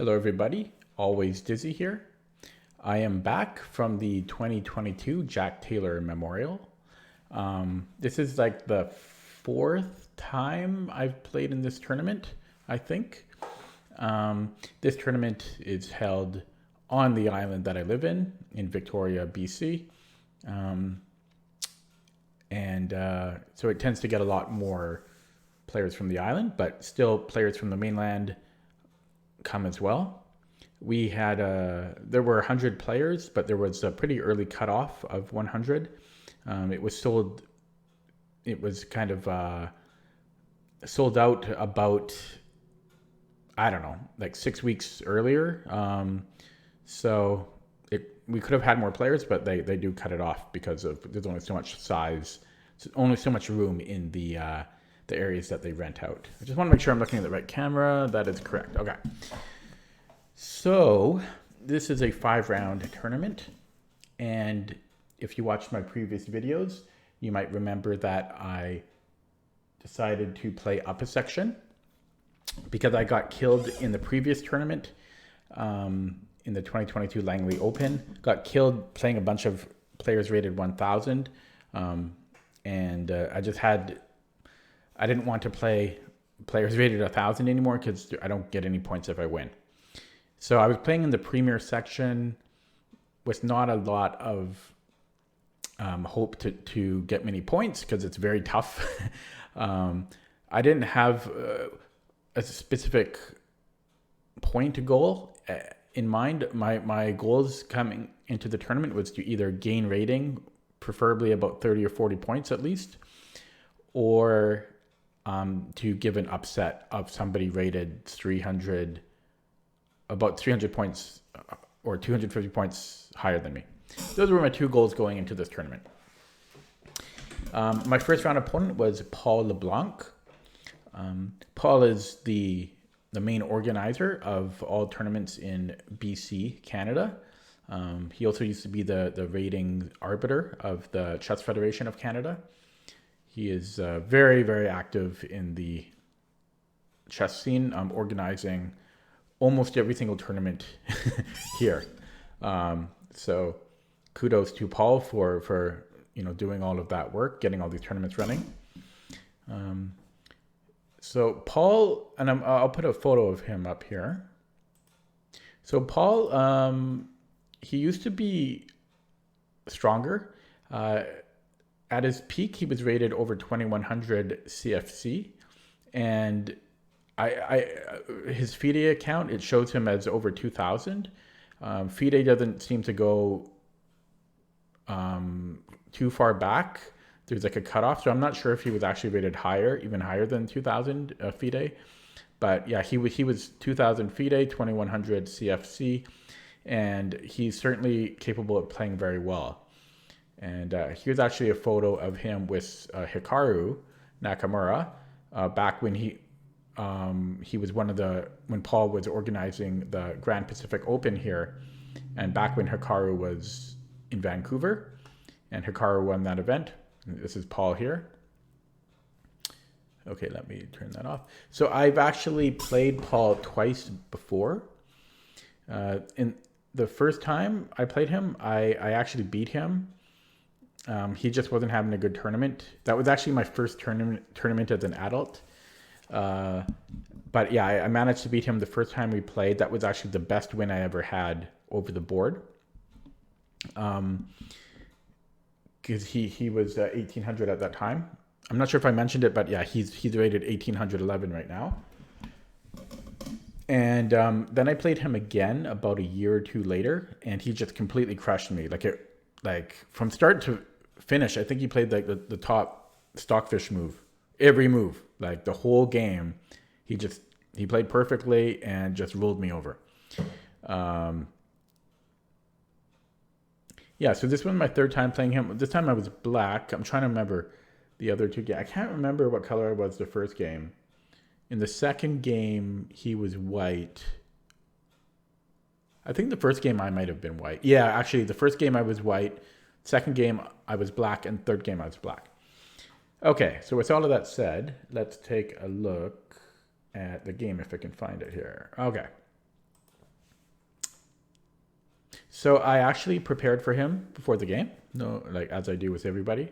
Hello everybody, Always Dizzy here. I am back from the 2022 Jack Taylor Memorial. This is like the fourth time I've played in this tournament, I think. This tournament is held on the island that I live in Victoria, BC. So it tends to get a lot more players from the island, but still players from the mainland come as well. There were 100 players, but there was a pretty early cutoff of 100. It was kind of sold out about, I don't know, like 6 weeks earlier. We could have had more players, but they do cut it off because there's only so much size, only so much room in the areas that they rent out. I just want to make sure I'm looking at the right camera. That is correct. Okay. So this is a 5-round tournament. And if you watched my previous videos, you might remember that I decided to play up a section because I got killed in the previous tournament, in the 2022 Langley Open. Got killed playing a bunch of players rated 1,000. I didn't want to play players rated 1,000 anymore because I don't get any points if I win. So I was playing in the Premier section with not a lot of hope to get many points because it's very tough. I didn't have a specific point goal in mind. My goals coming into the tournament was to either gain rating, preferably about 30 or 40 points at least, or to give an upset of somebody rated 300, about 300 points or 250 points higher than me. Those were my two goals going into this tournament. My first round opponent was Paul LeBlanc. Paul is the main organizer of all tournaments in BC, Canada. He also used to be the rating arbiter of the Chess Federation of Canada. He is very, very active in the chess scene, organizing almost every single tournament here. So kudos to Paul for doing all of that work, getting all these tournaments running. So Paul, and I'll put a photo of him up here. So Paul, he used to be stronger. At his peak, he was rated over 2,100 CFC, and his FIDE account, it shows him as over 2,000. FIDE doesn't seem to go too far back. There's like a cutoff, so I'm not sure if he was actually rated higher, even higher than 2,000 FIDE. But yeah, he was 2,000 FIDE, 2,100 CFC, and he's certainly capable of playing very well. And here's actually a photo of him with Hikaru Nakamura back when he was when Paul was organizing the Grand Pacific Open here, and back when Hikaru was in Vancouver, and Hikaru won that event. This is Paul here. Okay, let me turn that off. So I've actually played Paul twice before. In the first time I played him, I actually beat him. He just wasn't having a good tournament. That was actually my first tournament as an adult. But yeah, I managed to beat him the first time we played. That was actually the best win I ever had over the board. Because he was 1,800 at that time. I'm not sure if I mentioned it, but yeah, he's rated 1,811 right now. And then I played him again about a year or two later, and he just completely crushed me. Like from start to finish, I think he played like the top stockfish move, every move, like the whole game. He played perfectly and just ruled me over. Yeah, so this was my third time playing him. This time I was black. I'm trying to remember the other two games. I can't remember what color I was the first game. In the second game, he was white. I think the first game I might have been white. Yeah, actually, the first game I was white. Second game I was black, and third game I was black. Okay, so with all of that said, let's take a look at the game if I can find it here. Okay. So I actually prepared for him before the game, no, like as I do with everybody,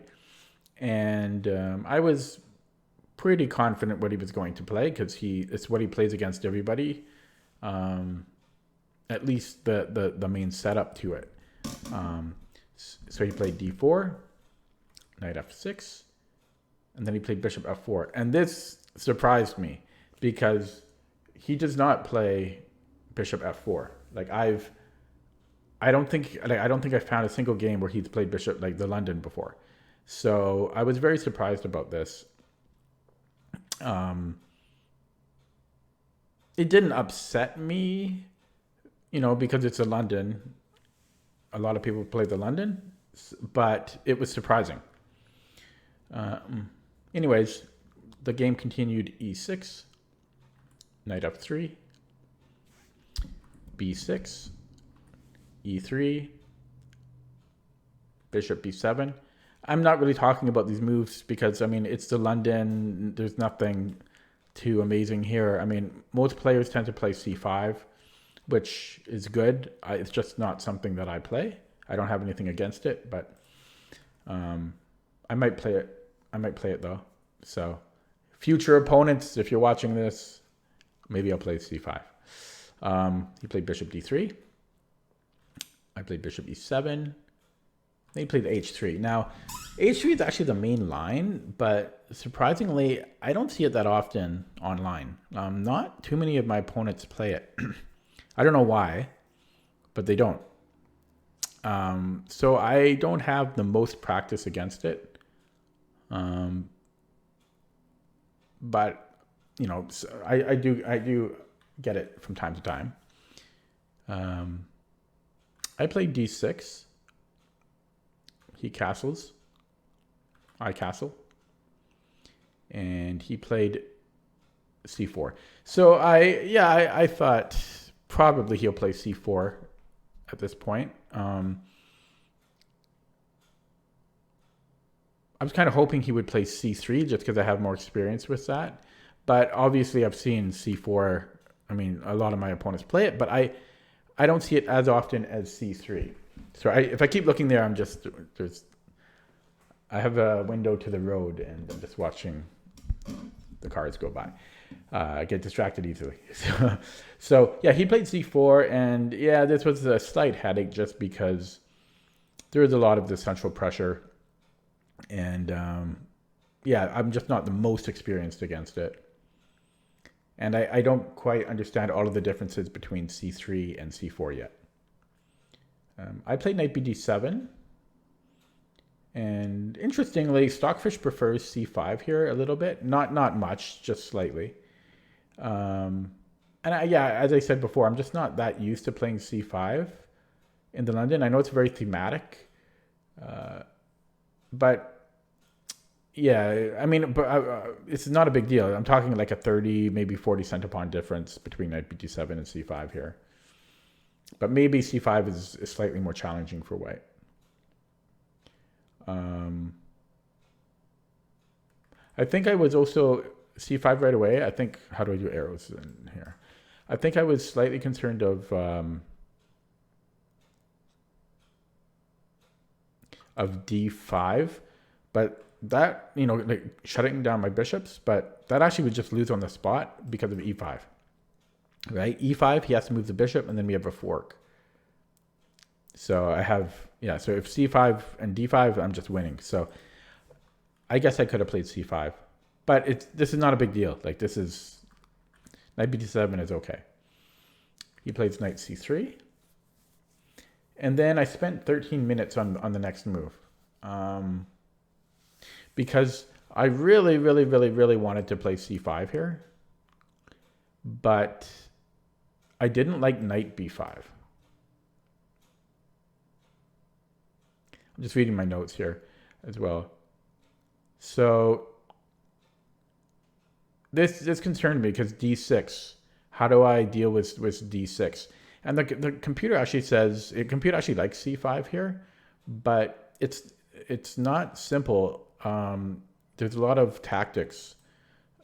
and I was pretty confident what he was going to play because it's what he plays against everybody. Um, at least the main setup to it. Um, so he played d4, knight f6, and then he played bishop f4. And this surprised me because he does not play bishop f4. Like I don't think I found a single game where he's played bishop like the London before. So I was very surprised about this. Um, it didn't upset me, because it's a London. A lot of people play the London, but it was surprising. Anyways, the game continued e6, knight f3, b6, e3, bishop b7. I'm not really talking about these moves because, it's the London. There's nothing too amazing here. Most players tend to play c5, which is good. It's just not something that I play. I don't have anything against it, but I might play it. I might play it though. So future opponents, if you're watching this, maybe I'll play c5. He played bishop d3. I played bishop e7. Then he played h3. Now, h3 is actually the main line, but surprisingly, I don't see it that often online. Not too many of my opponents play it. I don't know why, but they don't. So I don't have the most practice against it. But I do get it from time to time. I played d6. He castles. I castle. And he played c4. So I thought probably he'll play c4 at this point. I was kind of hoping he would play c3 just because I have more experience with that. But obviously I've seen c4. A lot of my opponents play it, but I don't see it as often as c3. So if I keep looking there, I have a window to the road and I'm just watching the cars go by. I get distracted easily. So yeah, he played c4, and yeah, this was a slight headache just because there was a lot of the central pressure, and I'm just not the most experienced against it. And I don't quite understand all of the differences between c3 and c4 yet. I played knight bd7. And interestingly, Stockfish prefers c5 here a little bit. Not much, just slightly. As I said before, I'm just not that used to playing c5 in the London. I know it's very thematic. But yeah, it's not a big deal. I'm talking like a 30, maybe 40 centipond difference between knight bd7 and c5 here. But maybe c5 is slightly more challenging for white. I think I was also c5 right away. I think, how do I do arrows in here? I think I was slightly concerned of d5, but that, like shutting down my bishops, but that actually would just lose on the spot because of e5, right? e5, he has to move the bishop, and then we have a fork. So so if c5 and d5, I'm just winning. So I guess I could have played c5, but this is not a big deal. Like this is, knight bd7 is okay. He plays knight c3. And then I spent 13 minutes on the next move. Because I really, really, really, really wanted to play c5 here. But I didn't like knight b5. I'm just reading my notes here as well. So this concerned me because d6. How do I deal with d6? And the computer actually says computer actually likes c5 here, but it's not simple. There's a lot of tactics.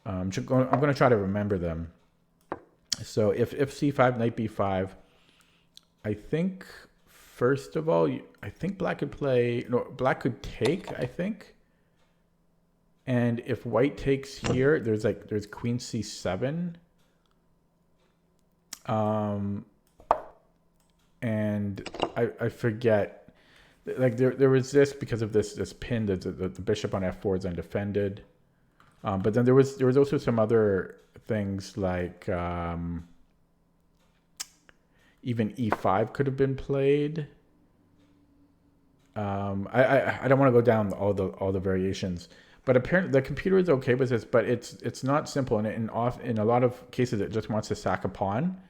I'm going to try to remember them. So if c5, knight b5, I think first of all, I think black could play, no, black could take, I think. And if white takes here, there's queen c7. And I forget, like there was this, because of this pin, the bishop on f4 is undefended. But then there was also some other things like even e5 could have been played. I don't want to go down all the variations, but apparently the computer is okay with this, but it's not simple, and in a lot of cases it just wants to sack a pawn.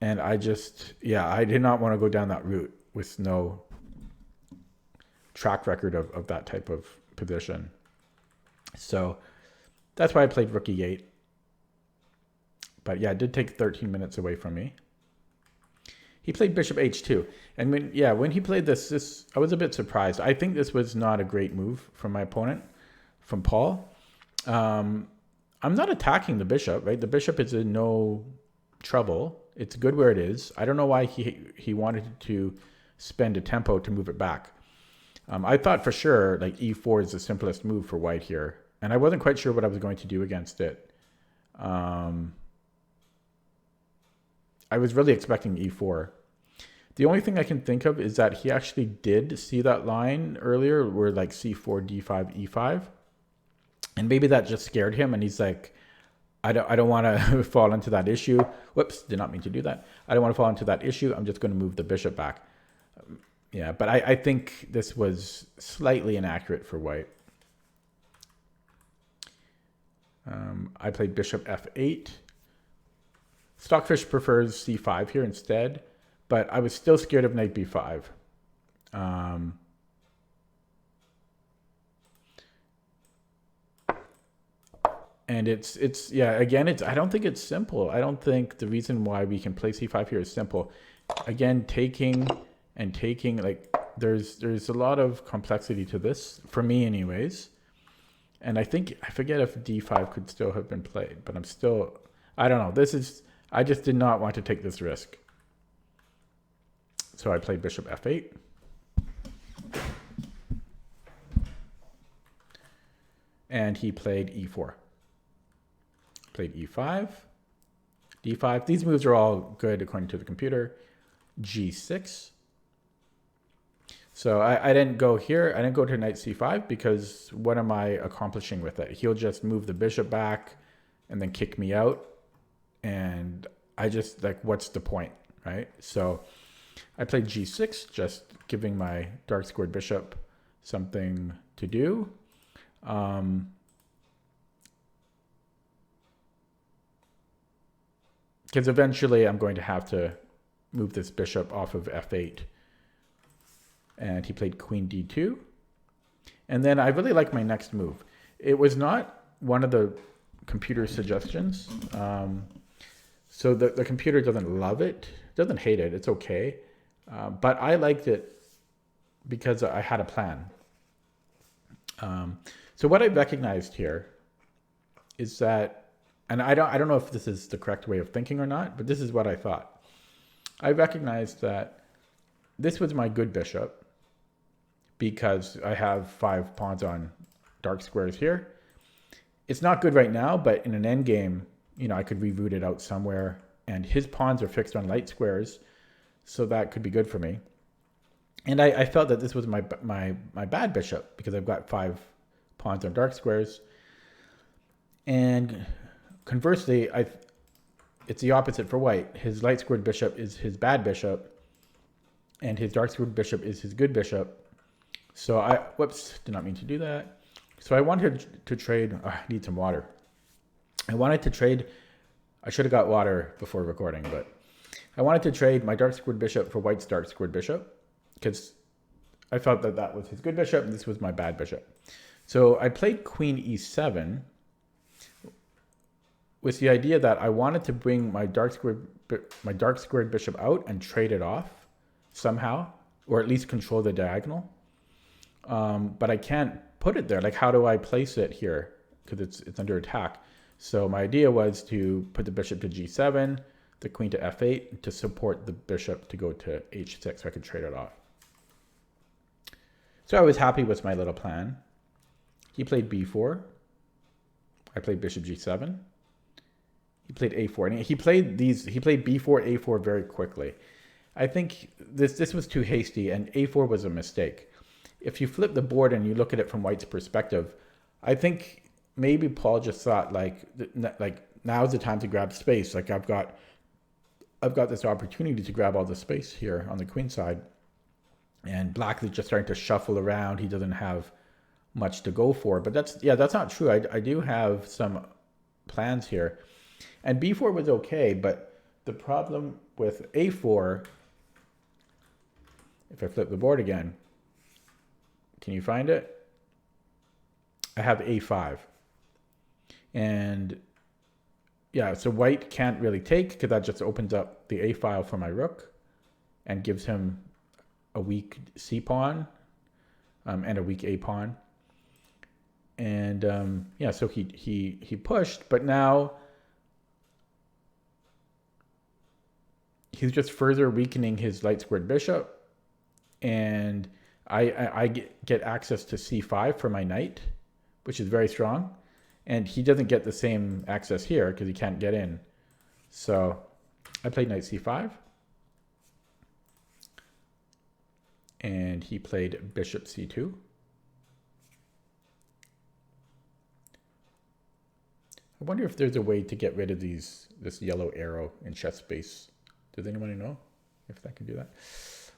And I did not want to go down that route with no track record of that type of position. So that's why I played rook e8. But yeah, it did take 13 minutes away from me. He played bishop h2. And when he played this, I was a bit surprised. I think this was not a great move from my opponent, from Paul. I'm not attacking the bishop, right? The bishop is in no trouble. It's good where it is. I don't know why he wanted to spend a tempo to move it back. I thought for sure like e4 is the simplest move for white here, and I wasn't quite sure what I was going to do against it. I was really expecting e4. The only thing I can think of is that he actually did see that line earlier where like c4, d5, e5, and maybe that just scared him, and he's like, I don't want to fall into that issue. Whoops, did not mean to do that. I don't want to fall into that issue. I'm just going to move the bishop back. Yeah, but I think this was slightly inaccurate for white. I played bishop f8. Stockfish prefers c5 here instead, but I was still scared of knight b5. And I don't think it's simple. I don't think the reason why we can play c5 here is simple. Again, taking, like there's a lot of complexity to this, for me anyways. And I forget if d5 could still have been played, but I don't know. I just did not want to take this risk. So I played bishop f8. And he played e4. Played e5, d5. These moves are all good according to the computer. g6. So I didn't go here. I didn't go to knight c5 because what am I accomplishing with it? He'll just move the bishop back and then kick me out. And I just, like, what's the point, right? So I played g6, just giving my dark squared bishop something to do. Because eventually I'm going to have to move this bishop off of f8. And he played queen d2. And then I really like my next move. It was not one of the computer suggestions. So the computer doesn't love it, doesn't hate it, it's okay. But I liked it because I had a plan. So what I recognized here is that, and I don't know if this is the correct way of thinking or not, but this is what I thought. I recognized that this was my good bishop because I have 5 pawns on dark squares here. It's not good right now, but in an endgame, I could reroute it out somewhere, and his pawns are fixed on light squares, so that could be good for me. And I felt that this was my bad bishop because I've got 5 pawns on dark squares. And conversely, it's the opposite for white. His light squared bishop is his bad bishop, and his dark squared bishop is his good bishop. So whoops, did not mean to do that. So I wanted to trade, I need some water. I wanted to trade, I should have got water before recording, but I wanted to trade my dark squared bishop for white's dark squared bishop because I felt that that was his good bishop and this was my bad bishop. So I played queen e7 with the idea that I wanted to bring my dark squared bishop out and trade it off somehow, or at least control the diagonal. But I can't put it there. Like, how do I place it here? Because it's under attack. So my idea was to put the bishop to g7, the queen to f8 to support the bishop to go to h6 so I could trade it off. So I was happy with my little plan. He played b4. I played bishop g7. He played a4. And he played b4, a4 very quickly. I think this was too hasty, and a4 was a mistake. If you flip the board and you look at it from White's perspective, I think maybe Paul just thought like now's the time to grab space. Like I've got this opportunity to grab all the space here on the queen side, and Black is just starting to shuffle around. He doesn't have much to go for, but that's not true. I do have some plans here, and b4 was okay, but the problem with a4, if I flip the board again, can you find it? I have a5, and yeah, so White can't really take because that just opens up the a file for my rook and gives him a weak c pawn and a weak a pawn. And yeah, so he pushed, but now he's just further weakening his light squared bishop, and I get access to c5 for my knight, which is very strong, and he doesn't get the same access here because he can't get in. So I played knight c5, and he played bishop c2. I wonder if there's a way to get rid of this yellow arrow in chess space. Does anyone know if that can do that?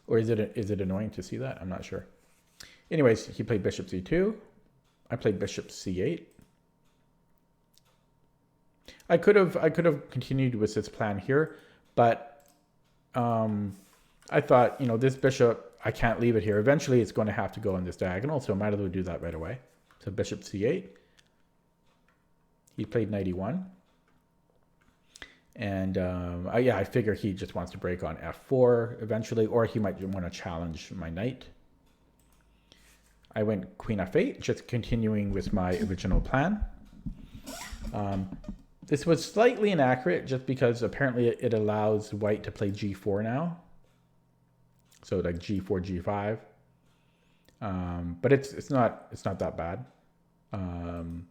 Or is it annoying to see that? I'm not sure. Anyways, he played bishop c2. I played bishop c8. I could have continued with this plan here, but I thought, this bishop, I can't leave it here. Eventually it's going to have to go in this diagonal, so I might as well do that right away. So bishop c8. He played knight e1. And I figure he just wants to break on f4 eventually, or he might want to challenge my knight. I went queen f8, just continuing with my original plan. This was slightly inaccurate just because apparently it allows White to play g4 now. So like g4, g5. But it's not that bad. I'm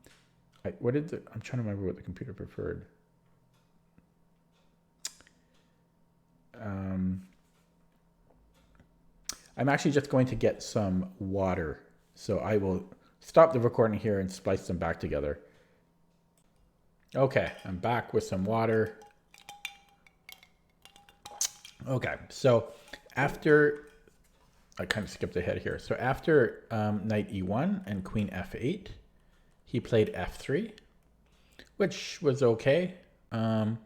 trying to remember what the computer preferred. I'm actually just going to get some water. So I will stop the recording here and splice them back together. Okay, I'm back with some water. Okay, so after, I kind of skipped ahead here. So after knight e1 and queen f8, he played f3, which was okay. I'm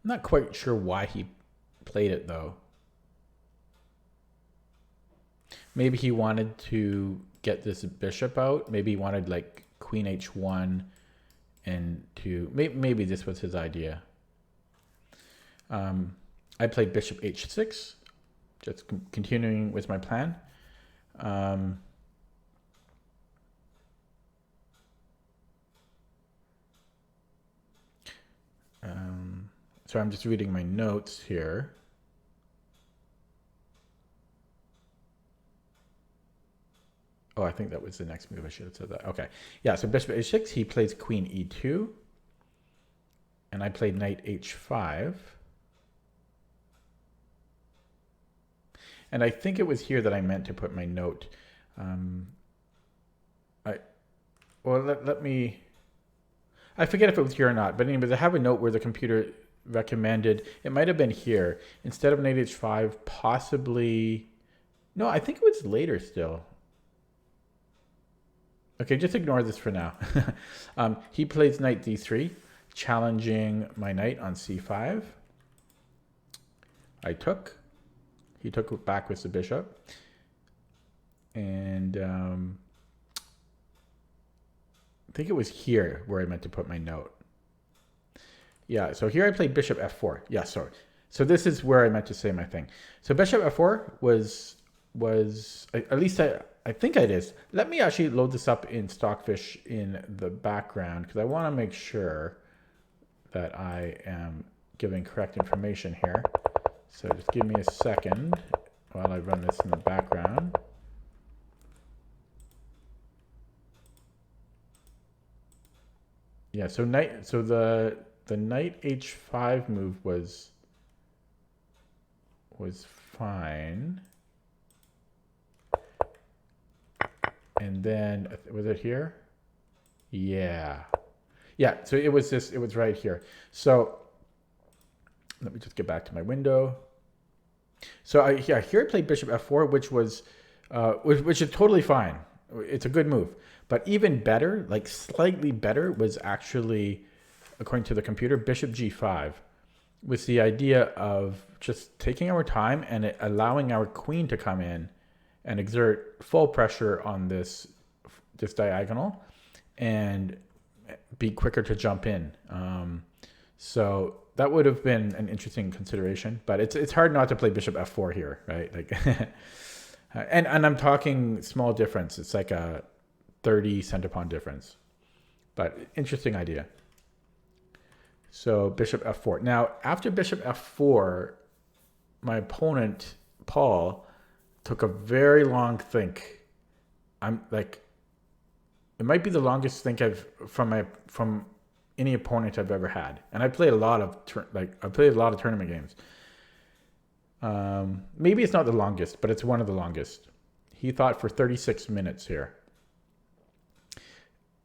not quite sure why he played it though. Maybe he wanted to get this bishop out. Maybe he wanted like queen h1 and maybe this was his idea. I played bishop h6, just continuing with my plan. So I'm just reading my notes here. Oh, I think that was the next move. I should have said that. Okay. Yeah, so bishop h6, he plays queen e2. And I played knight h5. And I think it was here that I meant to put my note. Let me... I forget if it was here or not. But anyways, I have a note where the computer recommended... It might have been here. Instead of knight h5, possibly... No, I think it was later still. Okay, just ignore this for now. He plays knight d3, challenging my knight on c5. I took. He took back with the bishop. And I think it was here where I meant to put my note. Yeah, so here I played bishop f4. Yeah, sorry. So this is where I meant to say my thing. So bishop f4 was at least I think it is. Let me actually load this up in Stockfish in the background because I want to make sure that I am giving correct information here. So just give me a second while I run this in the background. Yeah, so the knight h5 move was fine. And then was it here? Yeah. Yeah, so it was right here. So let me just get back to my window. So here I played bishop f4, which is totally fine. It's a good move. But even better, like slightly better, was actually, according to the computer, bishop g5, with the idea of just taking our time and allowing our queen to come in and exert full pressure on this diagonal and be quicker to jump in. So that would have been an interesting consideration, but it's hard not to play bishop f4 here, right? Like, and I'm talking small difference. It's like a 30 center pawn difference, but interesting idea. So bishop f4. Now, after bishop f4, my opponent, Paul, took a very long think. I'm like, it might be the longest think from any opponent I've ever had, and I played a lot of tournament games. Maybe it's not the longest, but it's one of the longest. He thought for 36 minutes here.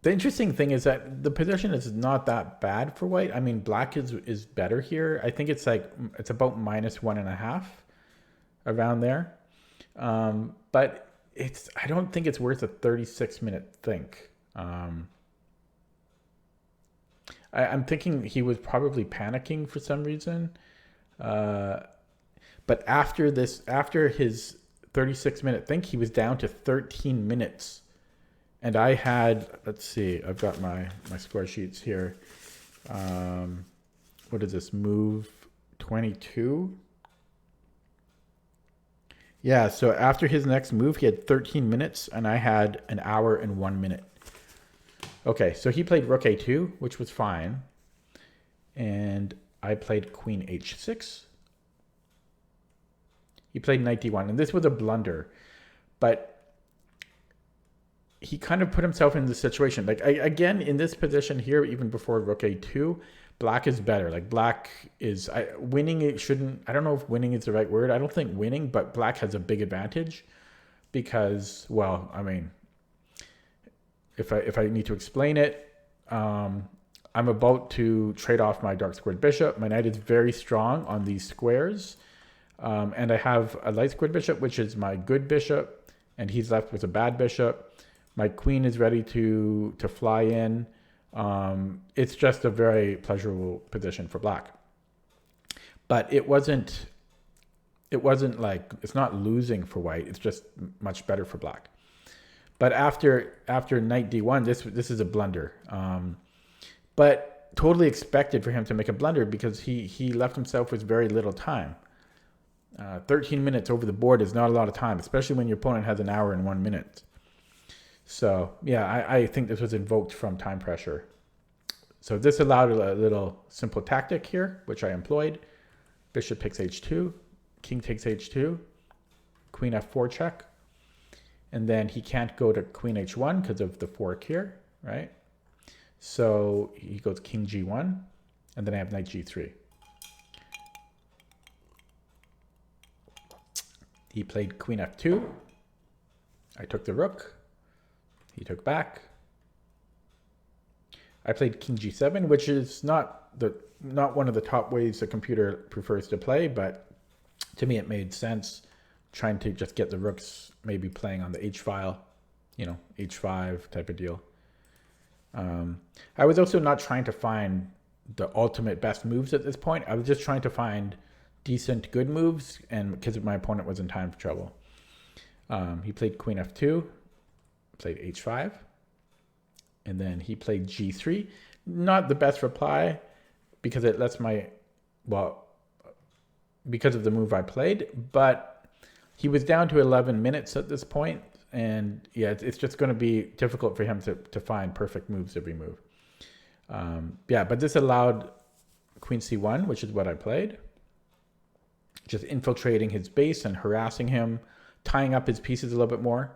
The interesting thing is that the position is not that bad for white. I mean, black is better here. I think it's about -1.5 around there. But I don't think it's worth a 36-minute think. I'm thinking he was probably panicking for some reason. But after his 36-minute think, he was down to 13 minutes. And I had, let's see, I've got my score sheets here. What is this, move 22? Yeah, so after his next move, he had 13 minutes, and I had an hour and 1 minute. Okay, so he played rook a2, which was fine. And I played queen h6. He played knight d1, and this was a blunder. But he kind of put himself in this situation. Like, again, in this position here, even before rook a2, black is better. Like, black is winning. It shouldn't. I don't know if winning is the right word. I don't think winning, but black has a big advantage because, well, I mean, if I need to explain it, I'm about to trade off my dark squared bishop. My knight is very strong on these squares, and I have a light squared bishop, which is my good bishop, and he's left with a bad bishop. My queen is ready to fly in. It's just a very pleasurable position for black. But it wasn't like, it's not losing for white. It's just much better for black. But after knight d1, this is a blunder. But totally expected for him to make a blunder because he left himself with very little time. 13 minutes over the board is not a lot of time, especially when your opponent has an hour and 1 minute. So yeah, I think this was invoked from time pressure. So this allowed a little simple tactic here, which I employed. Bishop takes h2, king takes h2, queen f4 check. And then he can't go to queen h1 because of the fork here, right? So he goes king g1, and then I have knight g3. He played queen f2. I took the rook. He took back. I played king g7, which is not one of the top ways the computer prefers to play, but to me it made sense, trying to just get the rooks maybe playing on the h file, h5 type of deal. I was also not trying to find the ultimate best moves at this point. I was just trying to find decent good moves, and because my opponent was in time for trouble. He played queen f2. Played h5, and then he played g3. Not the best reply because it lets because of the move I played, but he was down to 11 minutes at this point, and yeah, it's just going to be difficult for him to find perfect moves every move. Yeah, but this allowed queen c1, which is what I played. Just infiltrating his base and harassing him, tying up his pieces a little bit more.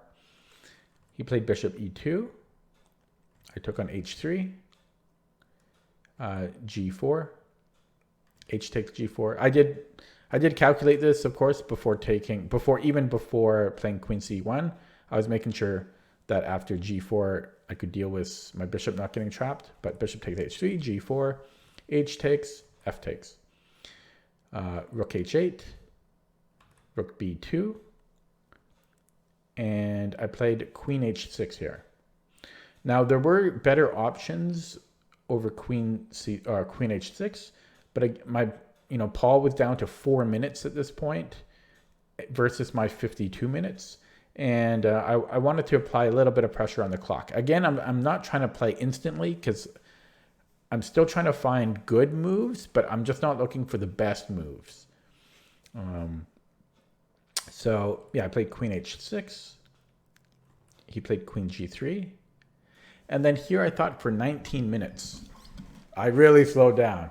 He played bishop e2. I took on h3, g4, h takes g4. I did calculate this, of course, before playing queen c1. I was making sure that after g4, I could deal with my bishop not getting trapped. But bishop takes h3, g4, h takes, f takes. Rook h8, rook b2, and I played queen h6 here. Now there were better options over queen h6, but Paul was down to 4 minutes at this point versus my 52 minutes, and I wanted to apply a little bit of pressure on the clock. Again, I'm not trying to play instantly because I'm still trying to find good moves, but I'm just not looking for the best moves. So yeah, I played queen h6. He played queen g3. And then here I thought for 19 minutes, I really slowed down.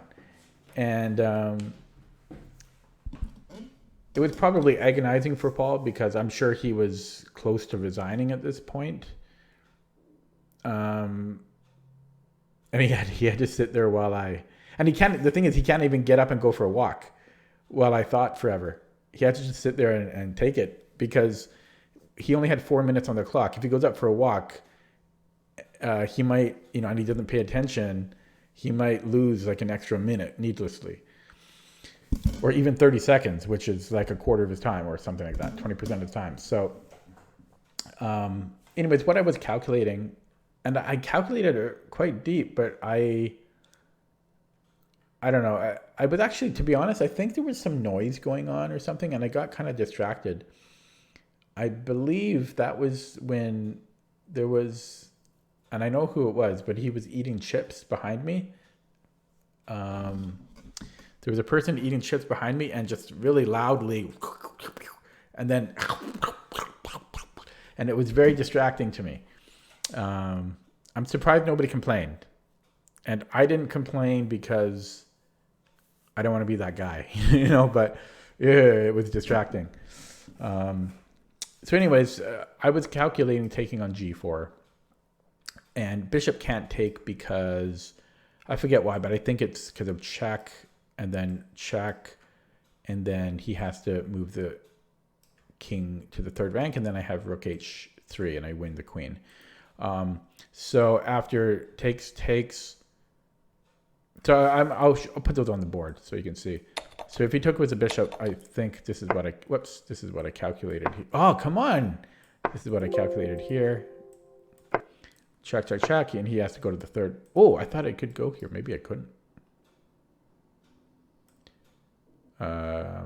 And it was probably agonizing for Paul because I'm sure he was close to resigning at this point. And he had to sit there the thing is he can't even get up and go for a walk while I thought forever. He had to just sit there and take it because he only had 4 minutes on the clock. If he goes up for a walk, he might, and he doesn't pay attention, he might lose like an extra minute needlessly. Or even 30 seconds, which is like a quarter of his time or something like that, 20% of his time. So anyways, what I was calculating, and I calculated it quite deep, but I don't know. I was actually, to be honest, I think there was some noise going on or something, and I got kind of distracted. I believe that was when there was, and I know who it was, but he was eating chips behind me. There was a person eating chips behind me and just really loudly, and then, and it was very distracting to me. I'm surprised nobody complained. And I didn't complain because I don't want to be that guy, but yeah, it was distracting. So anyways, I was calculating taking on g4. And bishop can't take because, I forget why, but I think it's because of check, and then he has to move the king to the third rank, and then I have rook h3, and I win the queen. So after takes, so I'll put those on the board so you can see. So if he took with a bishop, I think this is what I calculated. Oh, come on. This is what I calculated here. Check, and he has to go to the third. Oh, I thought I could go here. Maybe I couldn't. I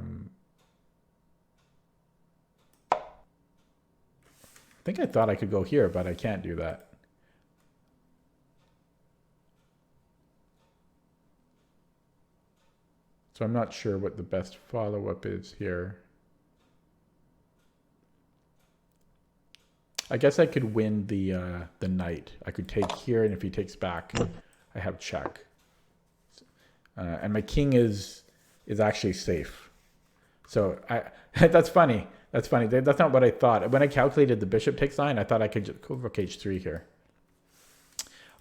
think I thought I could go here, but I can't do that. So I'm not sure what the best follow-up is here. I guess I could win the knight. I could take here, and if he takes back, I have check. And my king is actually safe. So that's funny. That's funny. That's not what I thought. When I calculated the bishop takes line, I thought I could just go rook h3 here.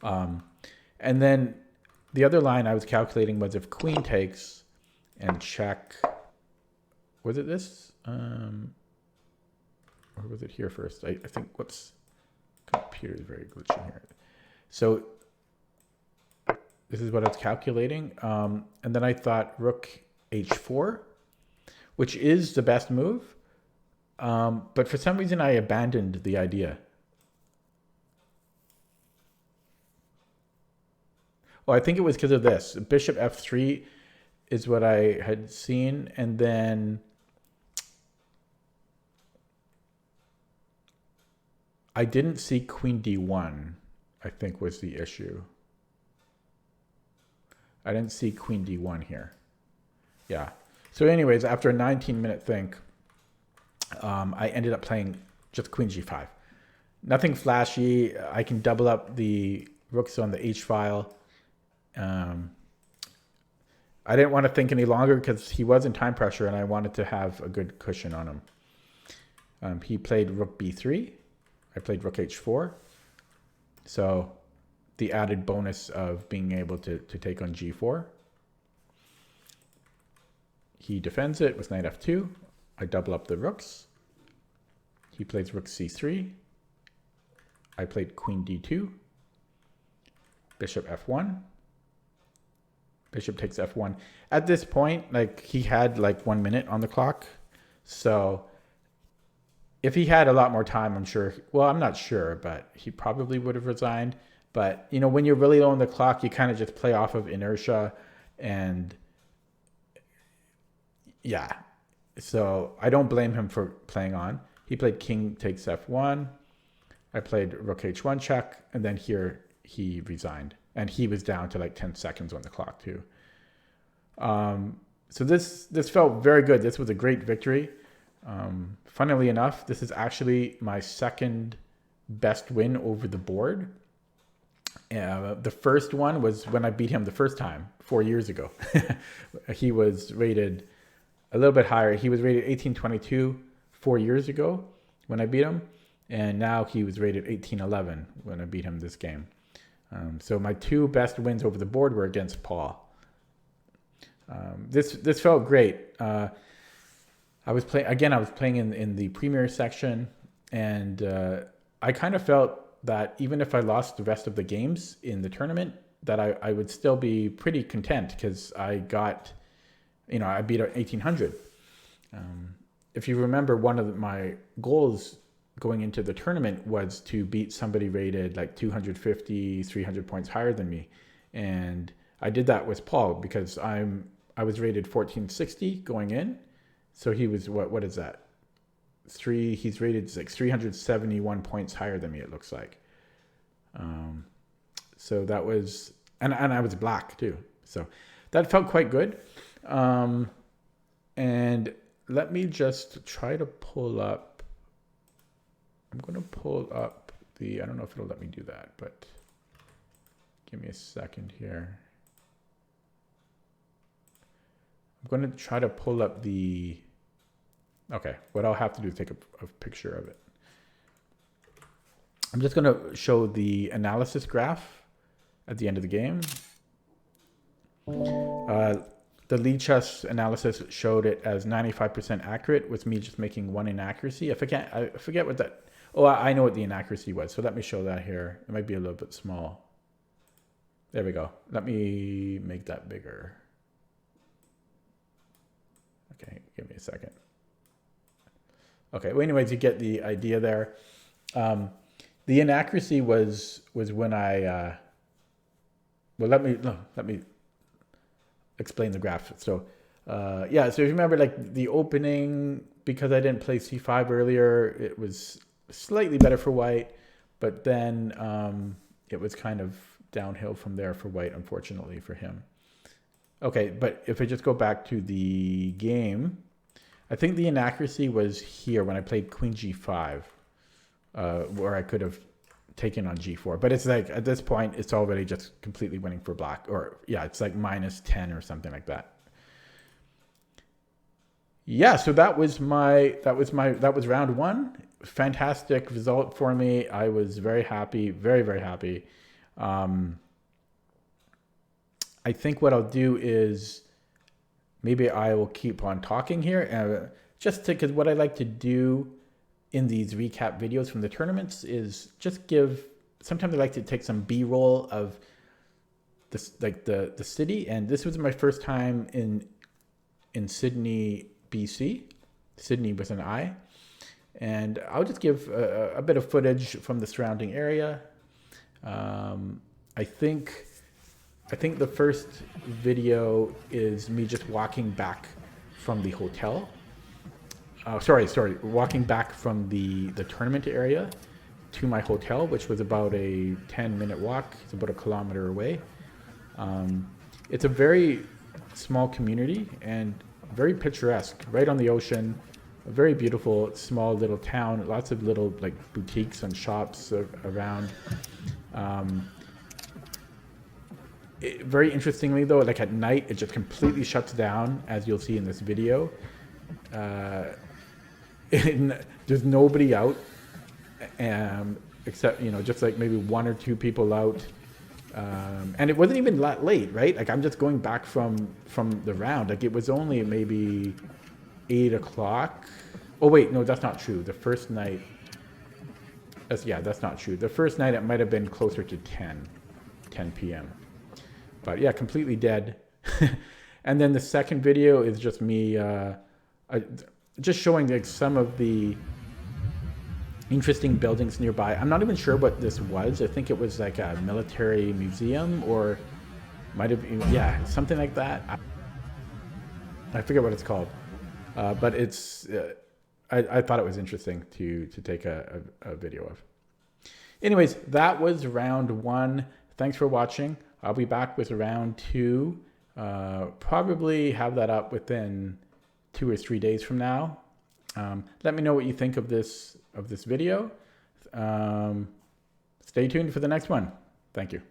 And then the other line I was calculating was if queen takes and check. Was it this? Or was it here first? I think, whoops. Computer is very glitchy here. So this is what I was calculating. And then I thought rook h4, which is the best move. But for some reason, I abandoned the idea. Oh, I think it was because of this. Bishop f3 is what I had seen. And then I didn't see queen d1, I think was the issue. I didn't see queen d1 here. Yeah. So anyways, after a 19-minute think, I ended up playing just queen g5. Nothing flashy. I can double up the rooks on the h file. I didn't want to think any longer because he was in time pressure and I wanted to have a good cushion on him. He played rook b3. I played rook h4. So the added bonus of being able to take on g4. He defends it with knight f2. I double up the rooks. He plays rook c3. I played queen d2. Bishop f1. Bishop takes f1. At this point, like, he had like 1 minute on the clock. So if he had a lot more time, I'm sure, well, I'm not sure, but he probably would have resigned. But, you know, when you're really low on the clock, you kind of just play off of inertia. And yeah, so I don't blame him for playing on. He played king takes f1. I played rook h1 check. And then here he resigned. And he was down to like 10 seconds on the clock too. So this felt very good. This was a great victory. Funnily enough, this is actually my second best win over the board. The first one was when I beat him the first time, 4 years ago. He was rated a little bit higher. He was rated 1822 4 years ago when I beat him. And now he was rated 1811 when I beat him this game. So my two best wins over the board were against Paul. This felt great. I was playing in the Premier section, and I kind of felt that even if I lost the rest of the games in the tournament, that I would still be pretty content because I got, I beat 1800. If you remember, one of my goals going into the tournament was to beat somebody rated like 250, 300 points higher than me. And I did that with Paul because I was rated 1460 going in. So he was, what is that? He's rated like 371 points higher than me, it looks like. So that was, and I was black too. So that felt quite good. And let me just try to pull up. I'm going to pull up I don't know if it'll let me do that, but give me a second here. I'm going to try to pull up okay, what I'll have to do is take a picture of it. I'm just going to show the analysis graph at the end of the game. The lead chess analysis showed it as 95% accurate with me just making one inaccuracy. I forget what that... Oh, I know what the inaccuracy was. So let me show that here. It might be a little bit small. There we go. Let me make that bigger. Okay, give me a second. Okay, well, anyways, you get the idea there. The inaccuracy was when I... well, let me explain the graph. So, yeah, so if you remember, like, the opening, because I didn't play c5 earlier, it was slightly better for white, but then it was kind of downhill from there for white, unfortunately for him. Okay, but if I just go back to the game, I think the inaccuracy was here when I played queen g5, where I could have taken on g4. But it's like, at this point, it's already just completely winning for black. Or, yeah, it's like -10 or something like that. Yeah, so that was round one. Fantastic result for me. I was very happy, very, very happy. I think what I'll do is maybe I will keep on talking here, because what I like to do in these recap videos from the tournaments is just sometimes I like to take some B-roll of this, like the city. And this was my first time in Sydney, BC, Sydney with an I. And I'll just give a bit of footage from the surrounding area. I think the first video is me just walking back from the hotel. Walking back from the tournament area to my hotel, which was about a 10-minute walk. It's about 1 kilometer away. It's a very small community and very picturesque, right on the ocean. A very beautiful, small little town. Lots of little like boutiques and shops around. Very interestingly though, like at night, it just completely shuts down, as you'll see in this video. There's nobody out, except, you know, just like maybe 1 or 2 people out. And it wasn't even that late, right? Like I'm just going back from the round. Like it was only maybe 8 o'clock. Oh wait, no, that's not true. The first night, that's not true. The first night it might have been closer to 10 p.m. But yeah, completely dead. And then the second video is just me just showing like some of the interesting buildings nearby. I'm not even sure what this was. I think it was like a military museum, or might have been, yeah, something like that. I forget what it's called. But it's, I thought it was interesting to take a video of. Anyways, that was round 1. Thanks for watching. I'll be back with round 2. Probably have that up within 2 or 3 days from now. Let me know what you think of this video. Stay tuned for the next one. Thank you.